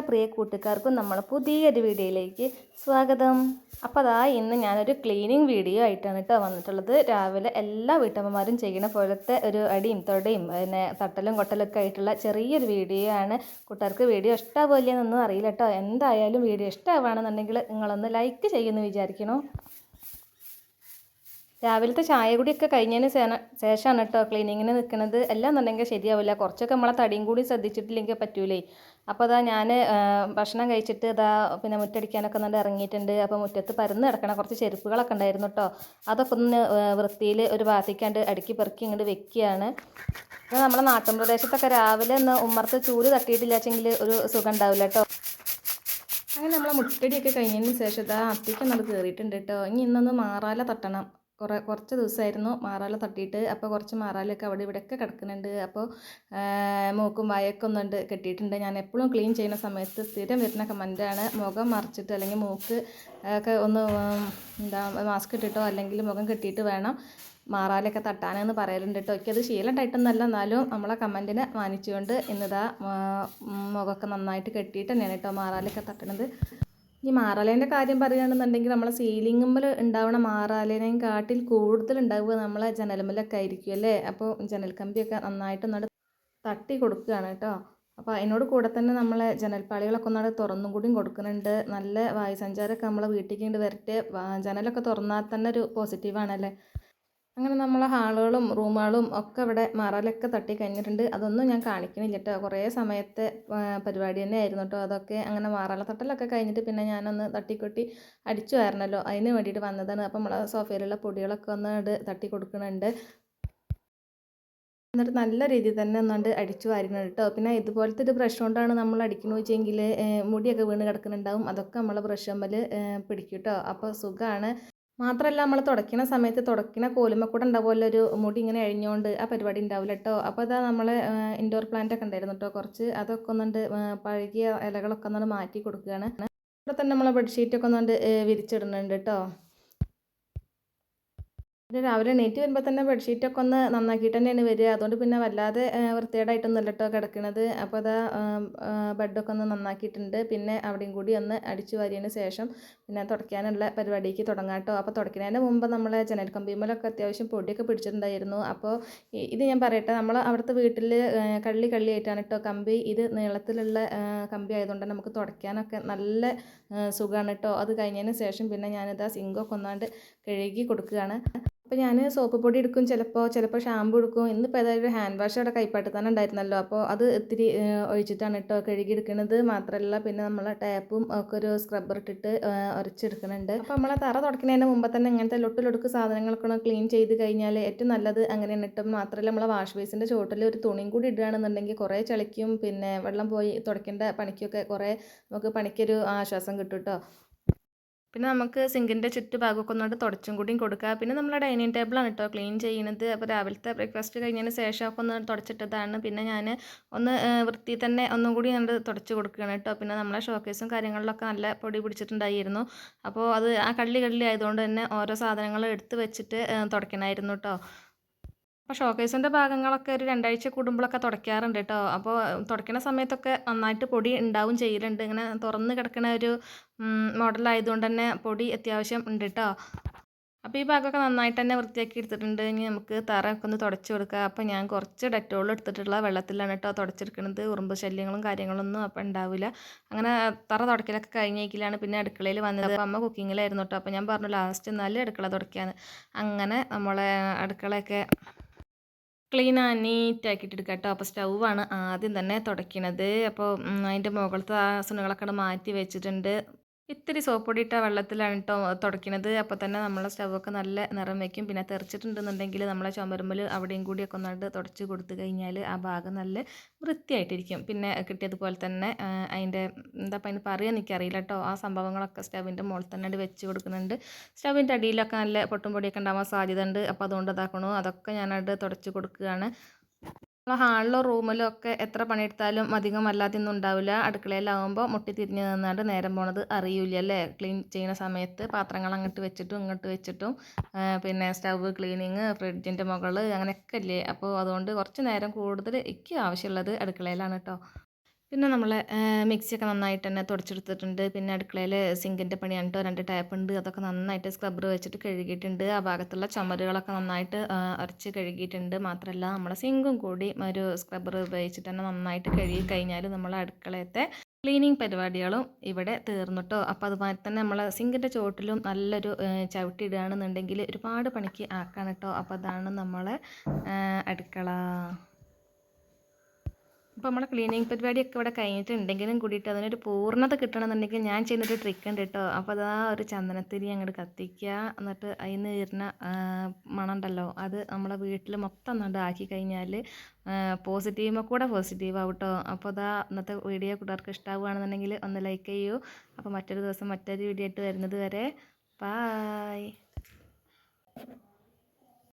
പ്രിയ കൂട്ടുകാർക്കും നമ്മൾ പുതിയൊരു വീഡിയോയിലേക്ക് സ്വാഗതം. അപ്പോൾ അതാ ഇന്ന് ഞാനൊരു ക്ലീനിങ് വീഡിയോ ആയിട്ടാണ് കേട്ടോ വന്നിട്ടുള്ളത്. രാവിലെ എല്ലാ വീട്ടമ്മമാരും ചെയ്യുന്ന പോലത്തെ ഒരു അടിയും തൊടയും പിന്നെ തട്ടലും കൊട്ടലൊക്കെ ആയിട്ടുള്ള ചെറിയൊരു വീഡിയോ ആണ്. കൂട്ടുകാർക്ക് വീഡിയോ ഇഷ്ടമാവില്ല എന്നൊന്നും അറിയില്ല കേട്ടോ. എന്തായാലും വീഡിയോ ഇഷ്ടമാവുകയാണെന്നുണ്ടെങ്കിൽ നിങ്ങളൊന്ന് ലൈക്ക് ചെയ്യുമെന്ന് വിചാരിക്കണം. രാവിലത്തെ ചായ കുടിയൊക്കെ കഴിഞ്ഞതിന് ശേഷമാണ് കേട്ടോ ക്ലീനിങ്ങിന് നിൽക്കുന്നത്. എല്ലാം എന്നുണ്ടെങ്കിൽ ശരിയാവില്ല, കുറച്ചൊക്കെ നമ്മളെ തടിയും കൂടി ശ്രദ്ധിച്ചിട്ടില്ലെങ്കിൽ പറ്റൂലേ. അപ്പോൾ അതാ ഞാൻ ഭക്ഷണം കഴിച്ചിട്ട് ഇതാ പിന്നെ മുറ്റടിക്കാനൊക്കെ നല്ല ഇറങ്ങിയിട്ടുണ്ട്. അപ്പോൾ മുറ്റത്ത് പരന്ന് കിടക്കണം കുറച്ച് ചെരുപ്പുകളൊക്കെ ഉണ്ടായിരുന്നു കേട്ടോ. അതൊക്കെ ഒന്ന് വൃത്തിയിൽ ഒരു ഭാഗത്തേക്കാണ്ട് അടുക്കി പെറുക്കി ഇങ്ങോട്ട് വെക്കുകയാണ്. അപ്പോൾ നമ്മുടെ നാട്ടിൻ പ്രദേശത്തൊക്കെ രാവിലെ ഒന്ന് ഉമ്മർത്ത് ചൂട് തട്ടിയിട്ടില്ലാച്ചെങ്കിൽ ഒരു സുഖം ഉണ്ടാവില്ല കേട്ടോ. അങ്ങനെ നമ്മളെ മുറ്റടിയൊക്കെ കഴിഞ്ഞതിന് ശേഷം ഇതാ അത്തേക്ക് നമ്മൾ കയറിയിട്ടുണ്ട് കേട്ടോ. ഇനി ഇന്നൊന്ന് മാറാല തട്ടണം. കുറച്ച് ദിവസമായിരുന്നു മാറാല തട്ടിയിട്ട്. അപ്പോൾ കുറച്ച് മാറാലൊക്കെ അവിടെ ഇവിടെയൊക്കെ കിടക്കുന്നുണ്ട്. അപ്പോൾ മൂക്കും വായൊക്കെ ഒന്നുണ്ട് കെട്ടിയിട്ടുണ്ട്. ഞാൻ എപ്പോഴും ക്ലീൻ ചെയ്യുന്ന സമയത്ത് സ്ഥിരം വരുന്ന കമൻറ്റാണ് മുഖം മറിച്ചിട്ട് അല്ലെങ്കിൽ മൂക്ക് ഒക്കെ ഒന്ന് മാസ്ക് ഇട്ടിട്ടോ അല്ലെങ്കിൽ മുഖം കെട്ടിയിട്ട് വേണം മാറാലൊക്കെ തട്ടാനെന്ന് പറയലുണ്ട് കേട്ടോ. എനിക്കത് ശീലമായിട്ടൊന്നല്ല, എന്നാലും നമ്മളെ കമൻറ്റിനെ മാനിച്ചുകൊണ്ട് ഇന്നിതാ മുഖമൊക്കെ നന്നായിട്ട് കെട്ടിയിട്ട് തന്നെയാണ് കേട്ടോ മാറാലൊക്കെ തട്ടണത്. ഈ മാറാലേൻ്റെ കാര്യം പറയുകയാണെന്നുണ്ടെങ്കിൽ നമ്മളെ സീലിങ്ങുമ്മൽ ഉണ്ടാവണ മാറാലേനേയും കാട്ടിൽ കൂടുതൽ ഉണ്ടാവുക നമ്മളെ ജനലുമ്മലൊക്കെ ആയിരിക്കും അല്ലേ. അപ്പോൾ ജനൽ കമ്പിയൊക്കെ നന്നായിട്ട് തട്ടി കൊടുക്കുകയാണ് കേട്ടോ. അപ്പോൾ അതിനോട് കൂടെ തന്നെ നമ്മളെ ജനൽപ്പാളികളൊക്കെ ഒന്നാട് തുറന്നും കൂടിയും കൊടുക്കുന്നുണ്ട്. നല്ല വായുസഞ്ചാരമൊക്കെ നമ്മളെ വീട്ടിലേക്ക് കൊണ്ട് വരട്ടെ. ജനലൊക്കെ തുറന്നാൽ തന്നെ ഒരു പോസിറ്റീവാണല്ലേ. അങ്ങനെ നമ്മളെ ഹാളുകളും റൂമുകളും ഒക്കെ ഇവിടെ മാറാലൊക്കെ തട്ടി കഴിഞ്ഞിട്ടുണ്ട്. അതൊന്നും ഞാൻ കാണിക്കണില്ല കേട്ടോ. കുറേ സമയത്തെ പരിപാടി തന്നെ ആയിരുന്നു കേട്ടോ അതൊക്കെ. അങ്ങനെ മാറാല തട്ടലൊക്കെ കഴിഞ്ഞിട്ട് പിന്നെ ഞാനൊന്ന് തട്ടിക്കൊട്ടി അടിച്ചു വാരണല്ലോ, അതിന് വേണ്ടിയിട്ട് വന്നതാണ്. അപ്പം നമ്മളെ സോഫയിലുള്ള പൊടികളൊക്കെ ഒന്ന് തട്ടി കൊടുക്കുന്നുണ്ട്. എന്നിട്ട് നല്ല രീതിയിൽ തന്നെ ഒന്നുകൊണ്ട് അടിച്ചു വാരുന്നുണ്ട് കേട്ടോ. പിന്നെ ഇതുപോലത്തെ ഒരു ബ്രഷ് കൊണ്ടാണ് നമ്മൾ അടിക്കണമെന്ന് വെച്ചെങ്കിൽ മുടിയൊക്കെ വീണ് കിടക്കുന്നുണ്ടാവും. അതൊക്കെ നമ്മളെ ബ്രഷ് തമ്മിൽ പിടിക്കും കേട്ടോ. അപ്പോൾ സുഖമാണ്. മാത്രമല്ല നമ്മൾ തുടയ്ക്കുന്ന സമയത്ത് തുടയ്ക്കുന്ന കോലുമ്മ കൂടെ ഉണ്ടാവുമല്ലോ ഒരു മുടി ഇങ്ങനെ അഴിഞ്ഞുകൊണ്ട്, ആ പരിപാടി ഉണ്ടാവില്ല കേട്ടോ. അപ്പോൾ അതാ നമ്മൾ ഇൻഡോർ പ്ലാന്റ് ഒക്കെ ഉണ്ടായിരുന്നു കേട്ടോ കുറച്ച്. അതൊക്കെ ഒന്നുണ്ട് പഴകിയ ഇലകളൊക്കെ ഒന്നുകൊണ്ട് മാറ്റി കൊടുക്കുകയാണ്. ഇവിടെ തന്നെ നമ്മളെ ബെഡ്ഷീറ്റൊക്കെ ഒന്നുകൊണ്ട് വിരിച്ചിടുന്നുണ്ട് കേട്ടോ. പിന്നെ രാവിലെ എണീറ്റ് വരുമ്പോൾ തന്നെ ബെഡ്ഷീറ്റൊക്കെ ഒന്ന് നന്നാക്കിയിട്ട് തന്നെയാണ് വരിക. അതുകൊണ്ട് പിന്നെ വല്ലാതെ വൃത്തികേടായിട്ടൊന്നുമല്ല കേട്ടോ കിടക്കുന്നത്. അപ്പോൾ അതാ ബെഡൊക്കെ ഒന്ന് നന്നാക്കിയിട്ടുണ്ട്. പിന്നെ അവിടെയും കൂടി ഒന്ന് അടിച്ചു വാരിയതിന് ശേഷം പിന്നെ തുടയ്ക്കാനുള്ള പരിപാടിക്ക് തുടങ്ങാം കേട്ടോ. അപ്പോൾ തുടയ്ക്കുന്നതിന് മുമ്പ് നമ്മളെ ജനൽ കമ്പിയുമ്മലൊക്കെ അത്യാവശ്യം പൊടിയൊക്കെ പിടിച്ചിട്ടുണ്ടായിരുന്നു. അപ്പോൾ ഇത് ഞാൻ പറയട്ടെ, നമ്മൾ അവിടുത്തെ വീട്ടിൽ കള്ളിയായിട്ടാണ് കേട്ടോ കമ്പി. ഇത് നീളത്തിലുള്ള കമ്പി ആയതുകൊണ്ട് നമുക്ക് തുടയ്ക്കാനൊക്കെ നല്ല സുഖമാണ് കേട്ടോ. അത് കഴിഞ്ഞതിന് ശേഷം പിന്നെ ഞാനിതാ സിങ്കൊക്കെ ഒന്നാണ്ട് കഴുകി കൊടുക്കുകയാണ്. അപ്പോൾ ഞാൻ സോപ്പ് പൊടി എടുക്കും, ചിലപ്പോൾ ഷാമ്പു എടുക്കും. ഇന്നിപ്പോൾ ഏതായാലും ഹാൻഡ് വാഷ് അവിടെ കൈപ്പാട്ട് തന്നെ ഉണ്ടായിരുന്നല്ലോ. അപ്പോൾ അത് ഇത്തിരി ഒഴിച്ചിട്ടാണ് കേട്ടോ കഴുകി എടുക്കുന്നത്. മാത്രമല്ല പിന്നെ നമ്മൾ ടാപ്പും ഒക്കെ ഒരു സ്ക്രബ്ബർ ഇട്ടിട്ട് ഉരച്ചെടുക്കുന്നുണ്ട്. അപ്പോൾ നമ്മളെ തറ തുടക്കുന്നതിന് മുമ്പ് തന്നെ ഇങ്ങനത്തെ ലൊട്ടിലൊടുക്ക് സാധനങ്ങളൊക്കെ ക്ലീൻ ചെയ്ത് കഴിഞ്ഞാൽ ഏറ്റവും നല്ലത് അങ്ങനെയാണ് ഇട്ടും. മാത്രമല്ല നമ്മളെ വാഷ് ബേസിൻ്റെ ചുവട്ടിൽ ഒരു തുണിയും കൂടി ഇടുകയാണെന്നുണ്ടെങ്കിൽ കുറേ ചളിക്കും പിന്നെ വെള്ളം പോയി തുടയ്ക്കേണ്ട പണിക്കൊക്കെ കുറേ നമുക്ക് പണിക്കൊരു ആശ്വാസം കിട്ടും കേട്ടോ. പിന്നെ നമുക്ക് സിങ്കിൻ്റെ ചുറ്റുഭാഗമൊക്കെ ഒന്നുകൊണ്ട് തുടച്ചും കൂടിയും കൊടുക്കുക. പിന്നെ നമ്മളെ ഡൈനിങ് ടേബിളാണ് കേട്ടോ ക്ലീൻ ചെയ്യുന്നത്. അപ്പോൾ രാവിലത്തെ ബ്രേക്ക്ഫാസ്റ്റ് കഴിഞ്ഞതിന് ശേഷമൊക്കെ ഒന്ന് തുടച്ചിട്ടതാണ്. പിന്നെ ഞാൻ ഒന്ന് വൃത്തി തന്നെ ഒന്നും കൂടി കണ്ട് തുടച്ച് കൊടുക്കുകയാണ് കേട്ടോ. പിന്നെ നമ്മളെ ഷോക്കേസും കാര്യങ്ങളിലൊക്കെ നല്ല പൊടി പിടിച്ചിട്ടുണ്ടായിരുന്നു. അപ്പോൾ അത് ആ കള്ളി ആയതുകൊണ്ട് തന്നെ ഓരോ സാധനങ്ങൾ എടുത്ത് വെച്ചിട്ട് തുടയ്ക്കണമായിരുന്നു കേട്ടോ. അപ്പോൾ ഷോക്കേസിൻ്റെ ഭാഗങ്ങളൊക്കെ ഒരു 2 ആഴ്ച കൂടുമ്പോഴൊക്കെ തുടയ്ക്കാറുണ്ട് കേട്ടോ. അപ്പോൾ തുടയ്ക്കുന്ന സമയത്തൊക്കെ നന്നായിട്ട് പൊടി ഉണ്ടാവും ചെയ്യലുണ്ട്. ഇങ്ങനെ തുറന്ന് കിടക്കുന്ന ഒരു മോഡലായതുകൊണ്ട് തന്നെ പൊടി അത്യാവശ്യം ഉണ്ട് കേട്ടോ. അപ്പോൾ ഈ ഭാഗമൊക്കെ നന്നായിട്ട് തന്നെ വൃത്തിയാക്കി എടുത്തിട്ടുണ്ട്. ഇനി നമുക്ക് തറയൊക്കെ ഒന്ന് തുടച്ച് കൊടുക്കുക. അപ്പോൾ ഞാൻ കുറച്ച് ഡെറ്റോൾ എടുത്തിട്ടുള്ള വെള്ളത്തിലാണ് കേട്ടോ തുടച്ചെടുക്കുന്നത്. ഉറുമ്പ് ശല്യങ്ങളും കാര്യങ്ങളൊന്നും അപ്പോൾ ഉണ്ടാവില്ല. അങ്ങനെ തറ തുടയ്ക്കലൊക്കെ കഴിഞ്ഞേക്കിലാണ് പിന്നെ അടുക്കളയിൽ വന്നത്. അപ്പോൾ അമ്മ കുക്കിങ്ങിലായിരുന്നു കേട്ടോ. അപ്പോൾ ഞാൻ പറഞ്ഞു ലാസ്റ്റ് നല്ല അടുക്കള തുടയ്ക്കാന്ന്. അങ്ങനെ നമ്മളെ അടുക്കളയൊക്കെ ക്ലീൻ നീറ്റാക്കിയിട്ട് എടുക്കുക കേട്ടോ. അപ്പോൾ സ്റ്റൗവാണ് ആദ്യം തന്നെ തുടയ്ക്കുന്നത്. അപ്പോൾ അതിൻ്റെ മുകളിലത്തെ ആ സുണകളൊക്കെ മാറ്റി വെച്ചിട്ടുണ്ട്. ഇത്തിരി സോപ്പൊടി ഇട്ട വെള്ളത്തിലാണ് കേട്ടോ തുടയ്ക്കുന്നത്. അപ്പോൾ തന്നെ നമ്മളെ സ്റ്റൗവൊക്കെ നല്ല നിറം വയ്ക്കും. പിന്നെ തെറിച്ചിട്ടുണ്ടെന്നുണ്ടെങ്കിൽ നമ്മളെ ചുമരുമ്മൽ അവിടെയും കൂടിയൊക്കെ ഒന്നായിട്ട് തുടച്ച് കൊടുത്തു കഴിഞ്ഞാൽ ആ ഭാഗം നല്ല വൃത്തിയായിട്ടിരിക്കും. പിന്നെ കിട്ടിയതുപോലെ തന്നെ അതിൻ്റെ എന്താ അതിന് പറയാൻ എനിക്കറിയില്ല കേട്ടോ. ആ സംഭവങ്ങളൊക്കെ സ്റ്റൗവിൻ്റെ മുകളിൽ തന്നെ വെച്ച് കൊടുക്കുന്നുണ്ട്. സ്റ്റൗവിൻ്റെ അടിയിലൊക്കെ നല്ല പൊട്ടും പൊടിയൊക്കെ ഉണ്ടാവാൻ സാധ്യത ഉണ്ട്. അപ്പോൾ അതുകൊണ്ട് ഇതാക്കണു അതൊക്കെ ഞാനത് തുടച്ച് കൊടുക്കുകയാണ്. നമ്മളെ ഹാളിലോ റൂമിലോ ഒക്കെ എത്ര പണിയെടുത്താലും അധികം അല്ലാതെയൊന്നും ഉണ്ടാവില്ല. അടുക്കളയിലാവുമ്പോൾ മുട്ടി തിരിഞ്ഞ് നിന്നാണ്ട് നേരം പോണത് അറിയില്ല അല്ലേ. ക്ലീൻ ചെയ്യുന്ന സമയത്ത് പാത്രങ്ങൾ അങ്ങോട്ട് വെച്ചിട്ടും ഇങ്ങോട്ട് വെച്ചിട്ടും പിന്നെ സ്റ്റൗവ് ക്ലീനിങ്, ഫ്രിഡ്ജിൻ്റെ മുകളിൽ അങ്ങനെയൊക്കെ ഇല്ലേ. അപ്പോൾ അതുകൊണ്ട് കുറച്ച് നേരം കൂടുതൽ എനിക്ക് ആവശ്യമുള്ളത് അടുക്കളയിലാണ് കേട്ടോ. പിന്നെ നമ്മളെ മിക്സിയൊക്കെ നന്നായിട്ട് തന്നെ തുടച്ചെടുത്തിട്ടുണ്ട്. പിന്നെ അടുക്കളയിൽ സിങ്കിൻ്റെ പണിയാണ് കേട്ടോ. 2 ടാപ്പുണ്ട്. അതൊക്കെ നന്നായിട്ട് സ്ക്രബ്ബർ വെച്ചിട്ട് കഴുകിയിട്ടുണ്ട്. ആ ഭാഗത്തുള്ള ചുമരുകളൊക്കെ നന്നായിട്ട് ഉരച്ച് കഴുകിയിട്ടുണ്ട്. മാത്രമല്ല നമ്മളെ സിങ്കും കൂടി ഒരു സ്ക്രബ്ബർ ഉപയോഗിച്ചിട്ട് തന്നെ നന്നായിട്ട് കഴുകി കഴിഞ്ഞാൽ നമ്മളെ അടുക്കളയത്തെ ക്ലീനിങ് പരിപാടികളും ഇവിടെ തീർന്നു. അപ്പോൾ അതുമാതിരി തന്നെ നമ്മളെ സിങ്കിൻ്റെ ചോട്ടിലും നല്ലൊരു ചവിട്ടി ഇടുകയാണെന്നുണ്ടെങ്കിൽ ഒരുപാട് പണിക്ക് ആക്കാണ് കേട്ടോ. അപ്പോൾ അതാണ് നമ്മളെ അടുക്കള. അപ്പോൾ നമ്മളെ ക്ലീനിങ് പരിപാടിയൊക്കെ ഇവിടെ കഴിഞ്ഞിട്ടുണ്ടെങ്കിലും കൂടിയിട്ട് അതിനൊരു പൂർണ്ണത കിട്ടണമെന്നുണ്ടെങ്കിൽ ഞാൻ ചെയ്യുന്നൊരു ട്രിക്ക് ഉണ്ട് കേട്ടോ. അപ്പോൾ അതാ ഒരു ചന്ദനത്തിരി അങ്ങോട്ട് കത്തിക്കുക, എന്നിട്ട് അതിൽ നിന്ന് വരുന്ന മണം ഉണ്ടല്ലോ, അത് നമ്മളെ വീട്ടിൽ മൊത്തം ഒന്നുകൊണ്ട് ആക്കി കഴിഞ്ഞാൽ പോസിറ്റീവ് കൂടെ പോസിറ്റീവ് ആവും കേട്ടോ. അപ്പോൾ അതാ ഇന്നത്തെ വീഡിയോ കൂട്ടുകാർക്ക് ഇഷ്ടമാവുകയാണെന്നുണ്ടെങ്കിൽ ഒന്ന് ലൈക്ക് ചെയ്യൂ. അപ്പോൾ മറ്റൊരു ദിവസം മറ്റൊരു വീഡിയോ ആയിട്ട് വരുന്നത് വരെ ബായ്.